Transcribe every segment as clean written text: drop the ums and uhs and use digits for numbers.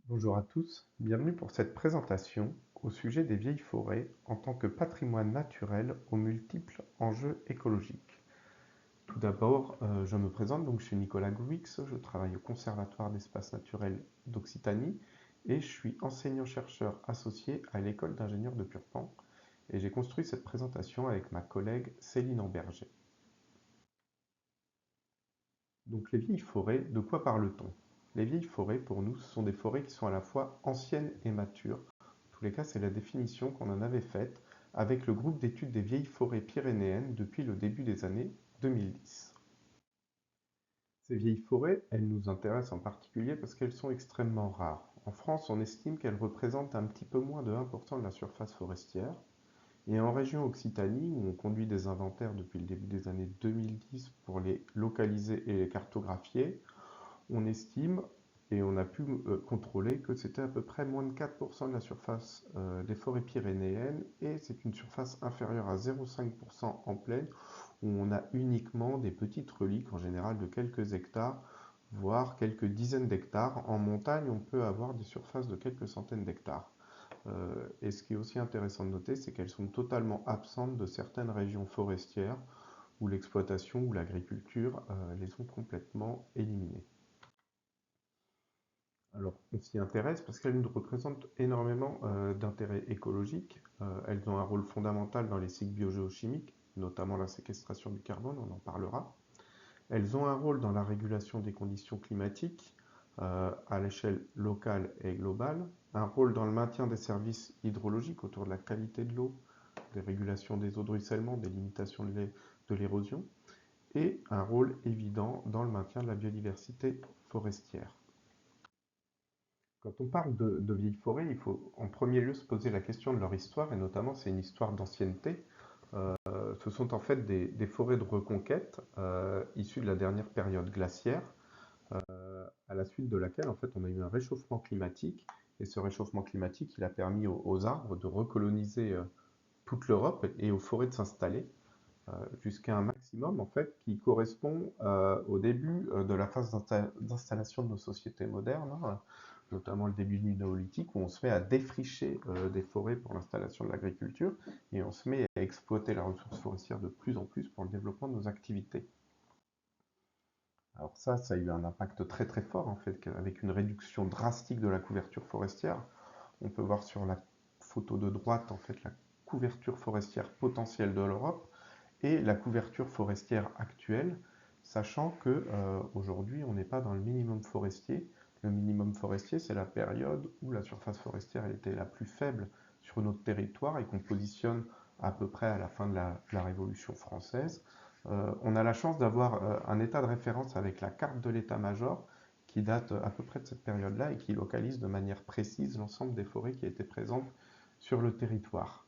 Bonjour à tous, bienvenue pour cette présentation au sujet des vieilles forêts en tant que patrimoine naturel aux multiples enjeux écologiques. Tout d'abord, je me présente, donc je suis Nicolas Gouix, je travaille au Conservatoire d'espaces naturels d'Occitanie et je suis enseignant-chercheur associé à l'école d'ingénieurs de Purpan et j'ai construit cette présentation avec ma collègue Céline Amberger. Donc les vieilles forêts, de quoi parle-t-on? Les vieilles forêts, pour nous, ce sont des forêts qui sont à la fois anciennes et matures. En tous les cas, c'est la définition qu'on en avait faite avec le groupe d'études des vieilles forêts pyrénéennes depuis le début des années 2010. Ces vieilles forêts, elles nous intéressent en particulier parce qu'elles sont extrêmement rares. En France, on estime qu'elles représentent un petit peu moins de 1% de la surface forestière. Et en région Occitanie, où on conduit des inventaires depuis le début des années 2010 pour les localiser et les cartographier, on estime, et on a pu contrôler, que c'était à peu près moins de 4% de la surface des forêts pyrénéennes, et c'est une surface inférieure à 0,5% en plaine, où on a uniquement des petites reliques, en général de quelques hectares, voire quelques dizaines d'hectares. En montagne, on peut avoir des surfaces de quelques centaines d'hectares. Et ce qui est aussi intéressant de noter, c'est qu'elles sont totalement absentes de certaines régions forestières où l'exploitation ou l'agriculture les ont complètement éliminées. Alors, on s'y intéresse parce qu'elles nous représentent énormément d'intérêts écologiques. Elles ont un rôle fondamental dans les cycles biogéochimiques, notamment la séquestration du carbone, on en parlera. Elles ont un rôle dans la régulation des conditions climatiques à l'échelle locale et globale, un rôle dans le maintien des services hydrologiques autour de la qualité de l'eau, des régulations des eaux de ruissellement, des limitations de l'érosion, et un rôle évident dans le maintien de la biodiversité forestière. Quand on parle de vieilles forêts, il faut en premier lieu se poser la question de leur histoire, et notamment c'est une histoire d'ancienneté. Ce sont en fait des forêts de reconquête issues de la dernière période glaciaire, à la suite de laquelle en fait on a eu un réchauffement climatique, et ce réchauffement climatique il a permis aux arbres de recoloniser toute l'Europe et aux forêts de s'installer jusqu'à un maximum en fait qui correspond au début de la phase d'installation de nos sociétés modernes, hein, notamment le début du néolithique, où on se met à défricher des forêts pour l'installation de l'agriculture et on se met à exploiter la ressource forestière de plus en plus pour le développement de nos activités. Alors ça a eu un impact très très fort en fait, avec une réduction drastique de la couverture forestière. On peut voir sur la photo de droite en fait la couverture forestière potentielle de l'Europe et la couverture forestière actuelle, sachant que aujourd'hui on n'est pas dans le minimum forestier. Le minimum forestier, c'est la période où la surface forestière était la plus faible sur notre territoire et qu'on positionne à peu près à la fin de la Révolution française. On a la chance d'avoir un état de référence avec la carte de l'état-major qui date à peu près de cette période-là et qui localise de manière précise l'ensemble des forêts qui étaient présentes sur le territoire.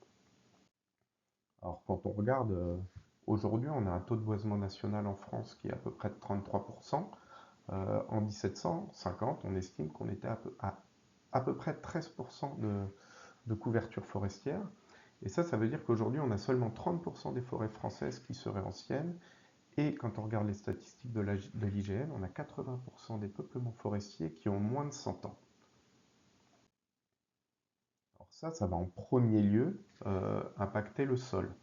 Alors quand on regarde, aujourd'hui on a un taux de boisement national en France qui est à peu près de 33%. En 1750, on estime qu'on était à peu près 13% de couverture forestière. Et ça veut dire qu'aujourd'hui on a seulement 30% des forêts françaises qui seraient anciennes. Et quand on regarde les statistiques de l'IGN, on a 80% des peuplements forestiers qui ont moins de 100 ans. Alors ça va en premier lieu impacter le sol.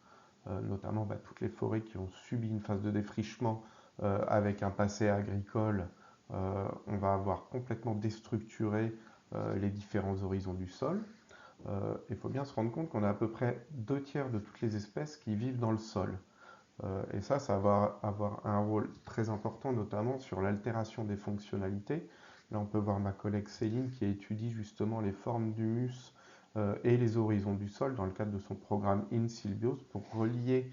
Notamment toutes les forêts qui ont subi une phase de défrichement avec un passé agricole, on va avoir complètement déstructuré les différents horizons du sol. Il faut bien se rendre compte qu'on a à peu près 2 tiers de toutes les espèces qui vivent dans le sol. Et ça va avoir un rôle très important, notamment sur l'altération des fonctionnalités. Là, on peut voir ma collègue Céline qui étudie justement les formes d'humus et les horizons du sol dans le cadre de son programme InSylbios pour relier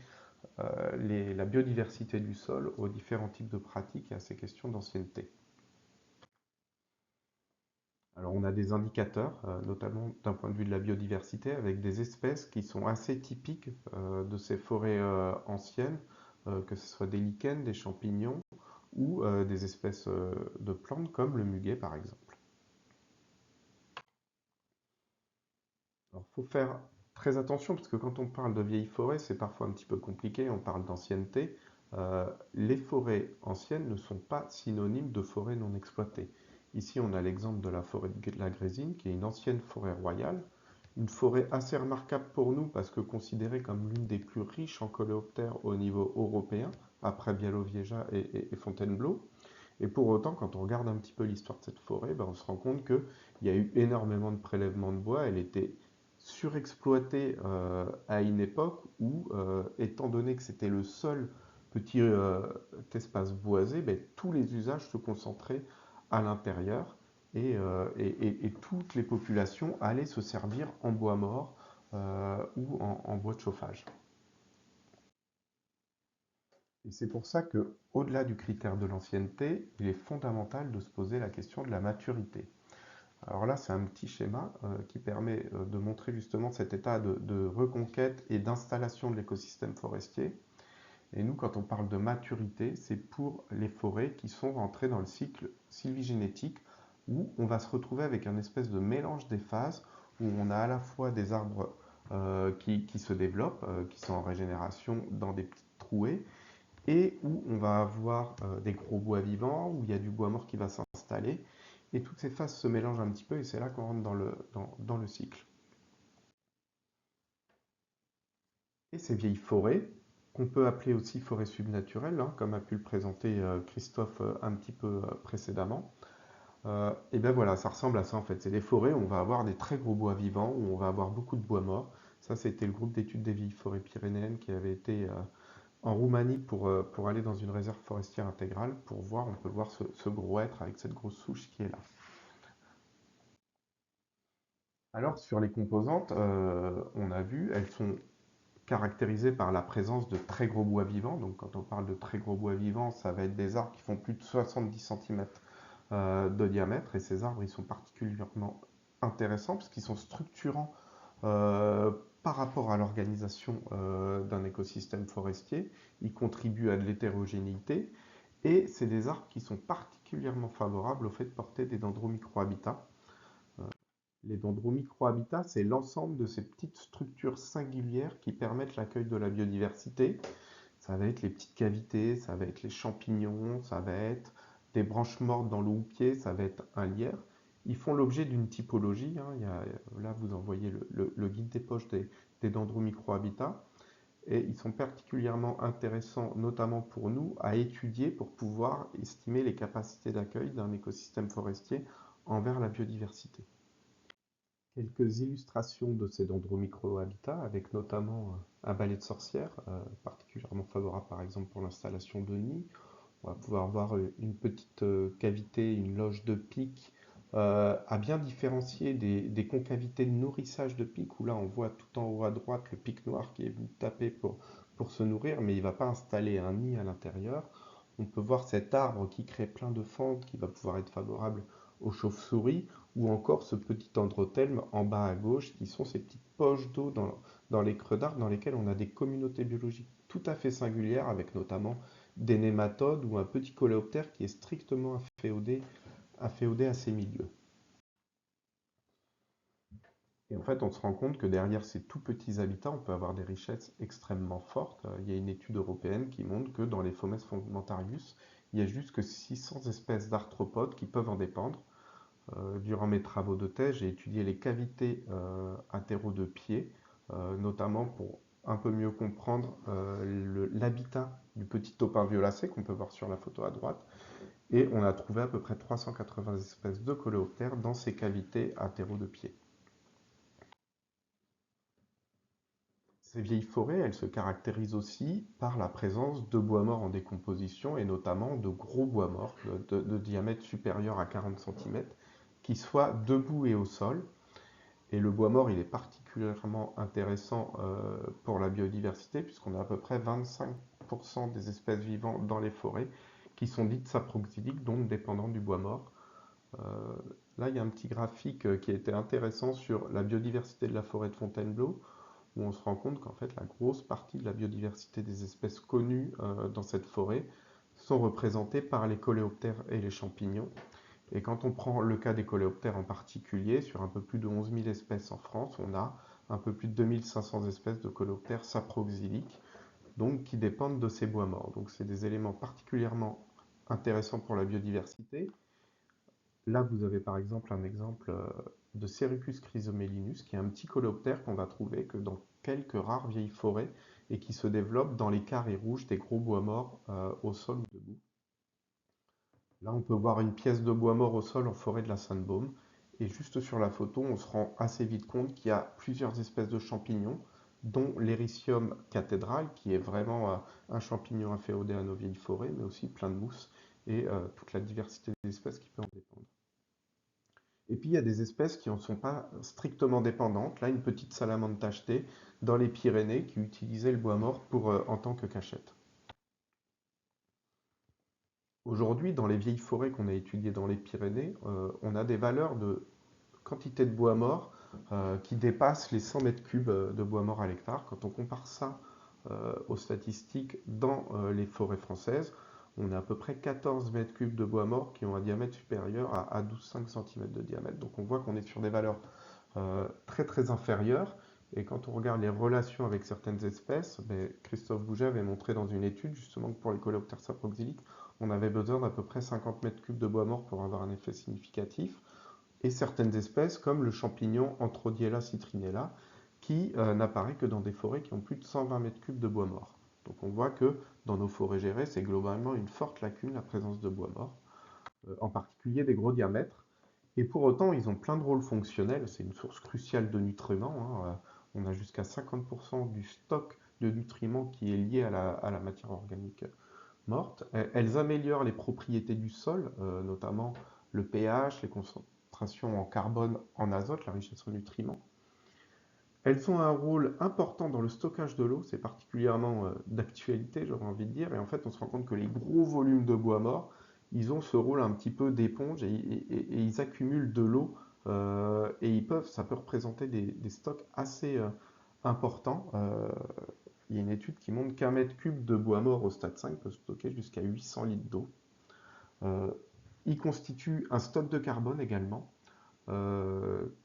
la biodiversité du sol aux différents types de pratiques et à ces questions d'ancienneté. Alors on a des indicateurs, notamment d'un point de vue de la biodiversité, avec des espèces qui sont assez typiques de ces forêts anciennes, que ce soit des lichens, des champignons ou des espèces de plantes comme le muguet par exemple. Alors il faut faire très attention parce que quand on parle de vieilles forêts, c'est parfois un petit peu compliqué, on parle d'ancienneté. Les forêts anciennes ne sont pas synonymes de forêts non exploitées. Ici, on a l'exemple de la forêt de la Grésine, qui est une ancienne forêt royale, une forêt assez remarquable pour nous parce que considérée comme l'une des plus riches en coléoptères au niveau européen, après Białowieża et Fontainebleau. Et pour autant, quand on regarde un petit peu l'histoire de cette forêt, ben, on se rend compte qu'il y a eu énormément de prélèvements de bois. Elle était surexploitée à une époque où, étant donné que c'était le seul petit espace boisé, ben, tous les usages se concentraient à l'intérieur et toutes les populations allaient se servir en bois mort ou en bois de chauffage. Et c'est pour ça que, au-delà du critère de l'ancienneté, il est fondamental de se poser la question de la maturité. Alors là, c'est un petit schéma qui permet de montrer justement cet état de reconquête et d'installation de l'écosystème forestier. Et nous, quand on parle de maturité, c'est pour les forêts qui sont rentrées dans le cycle sylvigénétique, où on va se retrouver avec un espèce de mélange des phases, où on a à la fois des arbres qui se développent, qui sont en régénération dans des petites trouées, et où on va avoir des gros bois vivants, où il y a du bois mort qui va s'installer, et toutes ces phases se mélangent un petit peu, et c'est là qu'on rentre dans le cycle. Et ces vieilles forêts, qu'on peut appeler aussi forêts subnaturelles, hein, comme a pu le présenter Christophe un petit peu précédemment, et bien voilà, ça ressemble à ça en fait. C'est des forêts où on va avoir des très gros bois vivants, où on va avoir beaucoup de bois morts. Ça, c'était le groupe d'études des vieilles forêts pyrénéennes qui avait été en Roumanie pour aller dans une réserve forestière intégrale pour voir, on peut voir ce gros être avec cette grosse souche qui est là. Alors sur les composantes, on a vu, elles sont caractérisées par la présence de très gros bois vivants. Donc quand on parle de très gros bois vivants, ça va être des arbres qui font plus de 70 cm de diamètre. Et ces arbres, ils sont particulièrement intéressants parce qu'ils sont structurants euh, par rapport à l'organisation d'un écosystème forestier. Ils contribuent à de l'hétérogénéité. Et c'est des arbres qui sont particulièrement favorables au fait de porter des dendromicrohabitats. Les dendromicrohabitats, c'est l'ensemble de ces petites structures singulières qui permettent l'accueil de la biodiversité. Ça va être les petites cavités, ça va être les champignons, ça va être des branches mortes dans le houppier, ça va être un lierre. Ils font l'objet d'une typologie, hein. Là, vous en voyez le guide des poches des dendromicrohabitats. Et ils sont particulièrement intéressants, notamment pour nous, à étudier pour pouvoir estimer les capacités d'accueil d'un écosystème forestier envers la biodiversité. Quelques illustrations de ces dendromicrohabitats, avec notamment un balai de sorcière, particulièrement favorable par exemple pour l'installation de nids. On va pouvoir voir une petite cavité, une loge de pic, à bien différencier des concavités de nourrissage de pic, où là on voit tout en haut à droite le pic noir qui est venu taper pour se nourrir, mais il ne va pas installer un nid à l'intérieur. On peut voir cet arbre qui crée plein de fentes, qui va pouvoir être favorable aux chauves-souris, ou encore ce petit androthelme en bas à gauche, qui sont ces petites poches d'eau dans les creux d'arbres dans lesquelles on a des communautés biologiques tout à fait singulières, avec notamment des nématodes ou un petit coléoptère qui est strictement inféodé à ces milieux. Et en fait, on se rend compte que derrière ces tout petits habitats, on peut avoir des richesses extrêmement fortes. Il y a une étude européenne qui montre que dans les Fomes fondamentarius, il y a jusque 600 espèces d'arthropodes qui peuvent en dépendre. Durant mes travaux de thèse, j'ai étudié les cavités athéro de pieds, notamment pour un peu mieux comprendre l'habitat du petit taupin violacé qu'on peut voir sur la photo à droite. Et on a trouvé à peu près 380 espèces de coléoptères dans ces cavités athéro de pieds. Ces vieilles forêts, elles se caractérisent aussi par la présence de bois morts en décomposition et notamment de gros bois morts de diamètre supérieur à 40 cm qui soient debout et au sol. Et le bois mort, il est particulièrement intéressant pour la biodiversité puisqu'on a à peu près 25% des espèces vivantes dans les forêts qui sont dites saproxyliques, donc dépendantes du bois mort. Euh, Là, il y a un petit graphique qui a été intéressant sur la biodiversité de la forêt de Fontainebleau, où on se rend compte qu'en fait, la grosse partie de la biodiversité des espèces connues dans cette forêt sont représentées par les coléoptères et les champignons. Et quand on prend le cas des coléoptères en particulier, sur un peu plus de 11 000 espèces en France, on a un peu plus de 2500 espèces de coléoptères saproxyliques, donc qui dépendent de ces bois morts. Donc c'est des éléments particulièrement intéressants pour la biodiversité. Là, vous avez par exemple un exemple de Cerucus chrysomelinus, qui est un petit coléoptère qu'on va trouver que dans quelques rares vieilles forêts et qui se développe dans les carrés rouges des gros bois morts au sol ou debout. Là, on peut voir une pièce de bois mort au sol en forêt de la Sainte-Baume. Et juste sur la photo, on se rend assez vite compte qu'il y a plusieurs espèces de champignons, dont l'Ericium cathédrale, qui est vraiment un champignon inféodé à nos vieilles forêts, mais aussi plein de mousses et toute la diversité d'espèces qui peut en dépendre. Et puis il y a des espèces qui n'en sont pas strictement dépendantes. Là, une petite salamandre tachetée dans les Pyrénées qui utilisait le bois mort en tant que cachette. Aujourd'hui, dans les vieilles forêts qu'on a étudiées dans les Pyrénées, on a des valeurs de quantité de bois mort qui dépassent les 100 mètres cubes de bois mort à l'hectare. Quand on compare ça aux statistiques dans les forêts françaises, on a à peu près 14 mètres cubes de bois mort qui ont un diamètre supérieur à 12,5 cm de diamètre. Donc on voit qu'on est sur des valeurs très très inférieures. Et quand on regarde les relations avec certaines espèces, ben, Christophe Bouget avait montré dans une étude justement que pour les Coleoptères saproxyliques, on avait besoin d'à peu près 50 mètres cubes de bois mort pour avoir un effet significatif. Et certaines espèces, comme le champignon Anthrodiella citrinella, qui n'apparaît que dans des forêts qui ont plus de 120 mètres cubes de bois mort. Donc on voit que dans nos forêts gérées, c'est globalement une forte lacune la présence de bois mort, en particulier des gros diamètres. Et pour autant, ils ont plein de rôles fonctionnels. C'est une source cruciale de nutriments, hein. On a jusqu'à 50% du stock de nutriments qui est lié à la matière organique morte. Elles améliorent les propriétés du sol, notamment le pH, les concentrations en carbone, en azote, la richesse en nutriments. Elles ont un rôle important dans le stockage de l'eau, c'est particulièrement d'actualité, j'aurais envie de dire, et en fait on se rend compte que les gros volumes de bois mort, ils ont ce rôle un petit peu d'éponge et ils accumulent de l'eau et ça peut représenter des stocks assez importants. Il y a une étude qui montre qu'un mètre cube de bois mort au stade 5 peut stocker jusqu'à 800 litres d'eau. Euh, il constitue un stock de carbone également,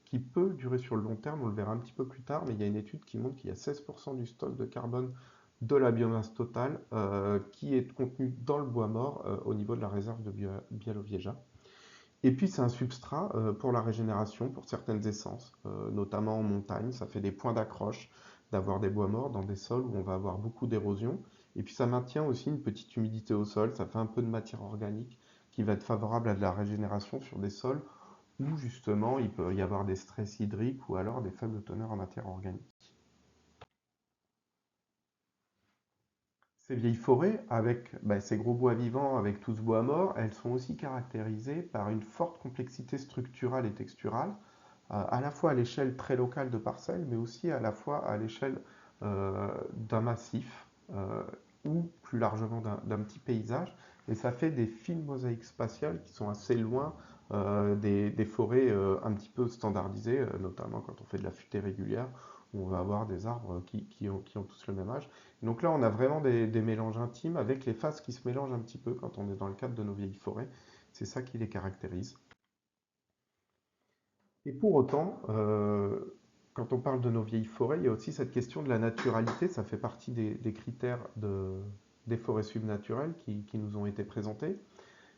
qui peut durer sur le long terme, on le verra un petit peu plus tard, mais il y a une étude qui montre qu'il y a 16% du stock de carbone de la biomasse totale qui est contenu dans le bois mort au niveau de la réserve de Białowieża. Et puis c'est un substrat pour la régénération, pour certaines essences, notamment en montagne. Ça fait des points d'accroche d'avoir des bois morts dans des sols où on va avoir beaucoup d'érosion. Et puis ça maintient aussi une petite humidité au sol, ça fait un peu de matière organique qui va être favorable à de la régénération sur des sols où justement il peut y avoir des stress hydriques ou alors des faibles teneurs en matière organique. Ces vieilles forêts, avec ces gros bois vivants, avec tout ce bois mort, elles sont aussi caractérisées par une forte complexité structurale et texturale, à la fois à l'échelle très locale de parcelles, mais aussi à la fois à l'échelle d'un massif ou plus largement d'un petit paysage. Et ça fait des fines mosaïques spatiales qui sont assez loin des forêts un petit peu standardisées, notamment quand on fait de la futée régulière, où on va avoir des arbres qui ont tous le même âge. Donc là, on a vraiment des mélanges intimes avec les phases qui se mélangent un petit peu quand on est dans le cadre de nos vieilles forêts. C'est ça qui les caractérise. Et pour autant, quand on parle de nos vieilles forêts, il y a aussi cette question de la naturalité. Ça fait partie des critères des forêts subnaturelles qui nous ont été présentés.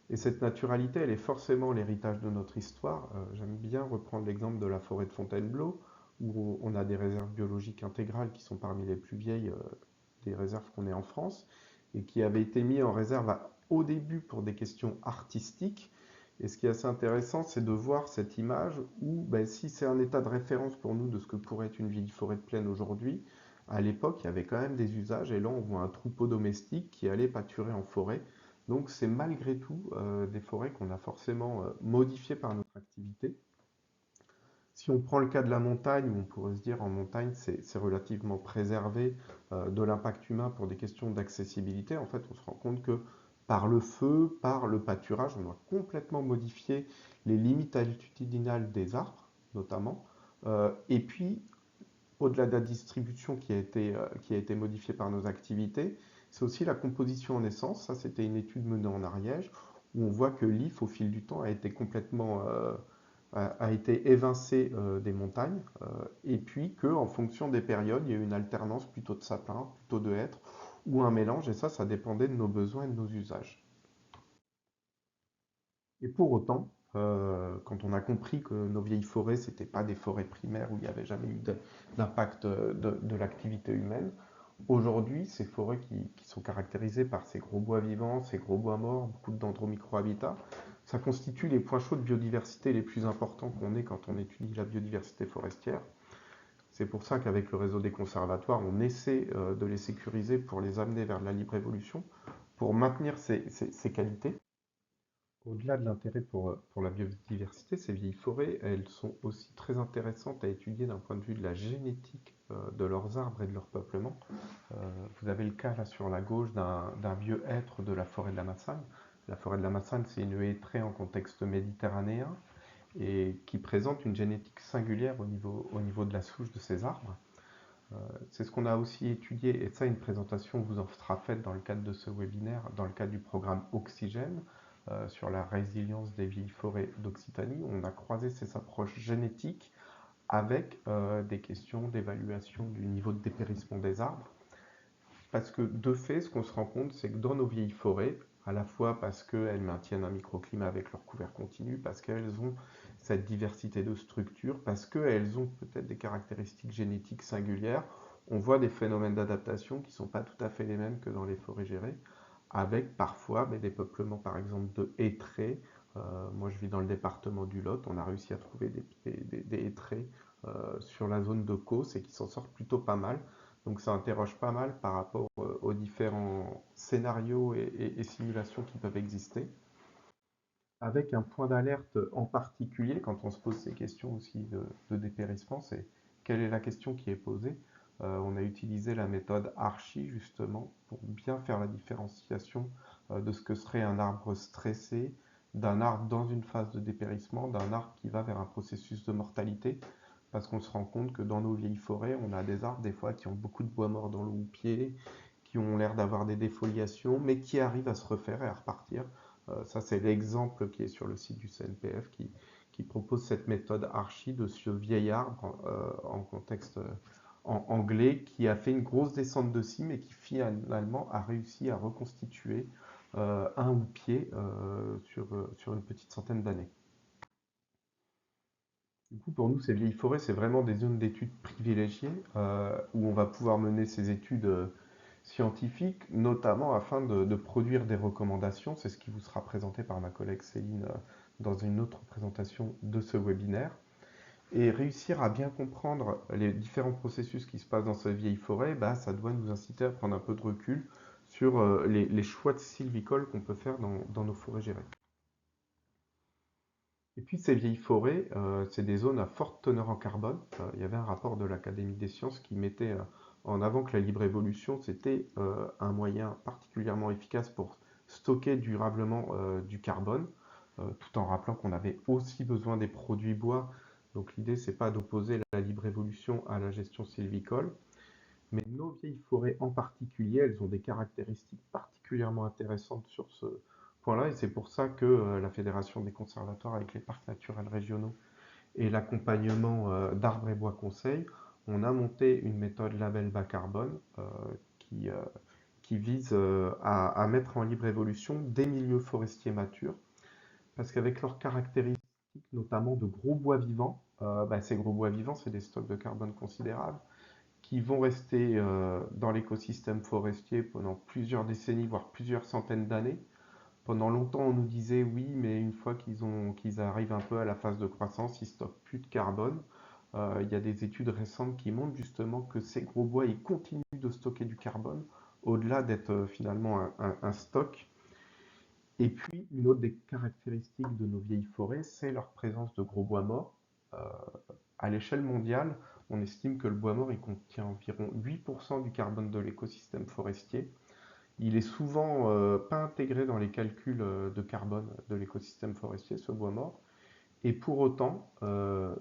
Et cette naturalité, elle est forcément l'héritage de notre histoire. J'aime bien reprendre l'exemple de la forêt de Fontainebleau, où on a des réserves biologiques intégrales qui sont parmi les plus vieilles des réserves qu'on ait en France, et qui avaient été mis en réserve au début pour des questions artistiques. Et ce qui est assez intéressant, c'est de voir cette image où, ben, si c'est un état de référence pour nous de ce que pourrait être une vieille forêt de plaine aujourd'hui, à l'époque, il y avait quand même des usages, et là, on voit un troupeau domestique qui allait pâturer en forêt. Donc, c'est malgré tout des forêts qu'on a forcément modifiées par notre activité. Si on prend le cas de la montagne, où on pourrait se dire en montagne, c'est relativement préservé de l'impact humain pour des questions d'accessibilité, en fait, on se rend compte que par le feu, par le pâturage, on a complètement modifié les limites altitudinales des arbres, notamment. Et puis, au-delà de la distribution qui a été modifiée par nos activités, c'est aussi la composition en essence. Ça, c'était une étude menée en Ariège, où on voit que l'IF, au fil du temps, a été complètement a été évincé des montagnes, et puis qu'en fonction des périodes, il y a eu une alternance plutôt de sapins, plutôt de hêtres, ou un mélange, et ça dépendait de nos besoins et de nos usages. Et pour autant, quand on a compris que nos vieilles forêts, ce n'étaient pas des forêts primaires où il n'y avait jamais eu d'impact de l'activité humaine. Aujourd'hui, ces forêts qui sont caractérisées par ces gros bois vivants, ces gros bois morts, beaucoup de dendromicrohabitats, ça constitue les points chauds de biodiversité les plus importants qu'on ait quand on étudie la biodiversité forestière. C'est pour ça qu'avec le réseau des conservatoires, on essaie de les sécuriser pour les amener vers la libre évolution, pour maintenir ces qualités. Au-delà de l'intérêt pour la biodiversité, ces vieilles forêts, elles sont aussi très intéressantes à étudier d'un point de vue de la génétique de leurs arbres et de leur peuplement. Vous avez le cas là sur la gauche d'un vieux hêtre de la forêt de la Massane. La forêt de la Massane, c'est une hêtraie en contexte méditerranéen et qui présente une génétique singulière au niveau de la souche de ces arbres. C'est ce qu'on a aussi étudié, et ça, une présentation vous en sera faite dans le cadre de ce webinaire, dans le cadre du programme Oxygène, sur la résilience des vieilles forêts d'Occitanie. On a croisé ces approches génétiques avec des questions d'évaluation du niveau de dépérissement des arbres. Parce que de fait, ce qu'on se rend compte, c'est que dans nos vieilles forêts, à la fois parce qu'elles maintiennent un microclimat avec leur couvert continu, parce qu'elles ont cette diversité de structures, parce qu'elles ont peut-être des caractéristiques génétiques singulières, on voit des phénomènes d'adaptation qui ne sont pas tout à fait les mêmes que dans les forêts gérées, avec parfois des peuplements par exemple de hêtraies. Moi je vis dans le département du Lot, on a réussi à trouver des hêtraies sur la zone de Causse et qui s'en sortent plutôt pas mal. Donc ça interroge pas mal par rapport aux différents scénarios et simulations qui peuvent exister. Avec un point d'alerte en particulier, quand on se pose ces questions aussi de dépérissement, c'est quelle est la question qui est posée. On a utilisé la méthode Archie justement pour bien faire la différenciation de ce que serait un arbre stressé, d'un arbre dans une phase de dépérissement, d'un arbre qui va vers un processus de mortalité, parce qu'on se rend compte que dans nos vieilles forêts, on a des arbres des fois qui ont beaucoup de bois mort dans le houppier, qui ont l'air d'avoir des défoliations, mais qui arrivent à se refaire et à repartir. Ça, c'est l'exemple qui est sur le site du CNPF qui propose cette méthode Archie de ce vieil arbre en contexte en anglais qui a fait une grosse descente de cime et qui finalement a réussi à reconstituer un houppier sur une petite centaine d'années. Du coup, pour nous, ces vieilles forêts, c'est vraiment des zones d'études privilégiées où on va pouvoir mener ces études scientifiques, notamment afin de produire des recommandations. C'est ce qui vous sera présenté par ma collègue Céline dans une autre présentation de ce webinaire. Et réussir à bien comprendre les différents processus qui se passent dans cette vieille forêt, bah, ça doit nous inciter à prendre un peu de recul sur les choix de sylvicoles qu'on peut faire dans nos forêts gérées. Et puis ces vieilles forêts, c'est des zones à forte teneur en carbone. Il y avait un rapport de l'Académie des sciences qui mettait en avant que la libre évolution, c'était un moyen particulièrement efficace pour stocker durablement du carbone, tout en rappelant qu'on avait aussi besoin des produits bois. Donc l'idée, c'est pas d'opposer la libre évolution à la gestion sylvicole, mais nos vieilles forêts en particulier, elles ont des caractéristiques particulièrement intéressantes sur ce point-là, et c'est pour ça que la Fédération des conservatoires avec les parcs naturels régionaux et l'accompagnement d'Arbres et Bois Conseil, on a monté une méthode label bas carbone qui, euh, qui vise à mettre en libre évolution des milieux forestiers matures, parce qu'avec leurs caractéristiques, notamment de gros bois vivants, ces gros bois vivants, c'est des stocks de carbone considérables, qui vont rester dans l'écosystème forestier pendant plusieurs décennies, voire plusieurs centaines d'années. Pendant longtemps, on nous disait oui, mais une fois qu'ils arrivent un peu à la phase de croissance, ils stockent plus de carbone. Il y a des études récentes qui montrent justement que ces gros bois, ils continuent de stocker du carbone, au-delà d'être finalement un stock. Et puis, une autre des caractéristiques de nos vieilles forêts, c'est leur présence de gros bois morts. Euh, à l'échelle mondiale, on estime que le bois mort il contient environ 8% du carbone de l'écosystème forestier. Il est souvent pas intégré dans les calculs de carbone de l'écosystème forestier, ce bois mort. Et pour autant,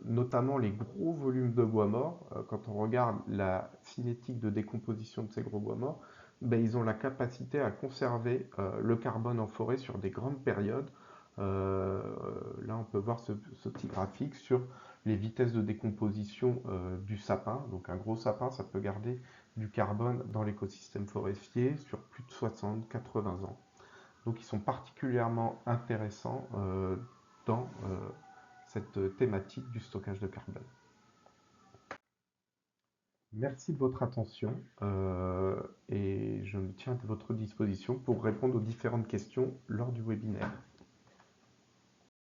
notamment les gros volumes de bois mort, quand on regarde la cinétique de décomposition de ces gros bois morts, ben, ils ont la capacité à conserver le carbone en forêt sur des grandes périodes. Euh, Là, on peut voir ce petit graphique sur les vitesses de décomposition du sapin. Donc un gros sapin, ça peut garder du carbone dans l'écosystème forestier sur plus de 60-80 ans. Donc ils sont particulièrement intéressants dans cette thématique du stockage de carbone. Merci de votre attention et je me tiens à votre disposition pour répondre aux différentes questions lors du webinaire.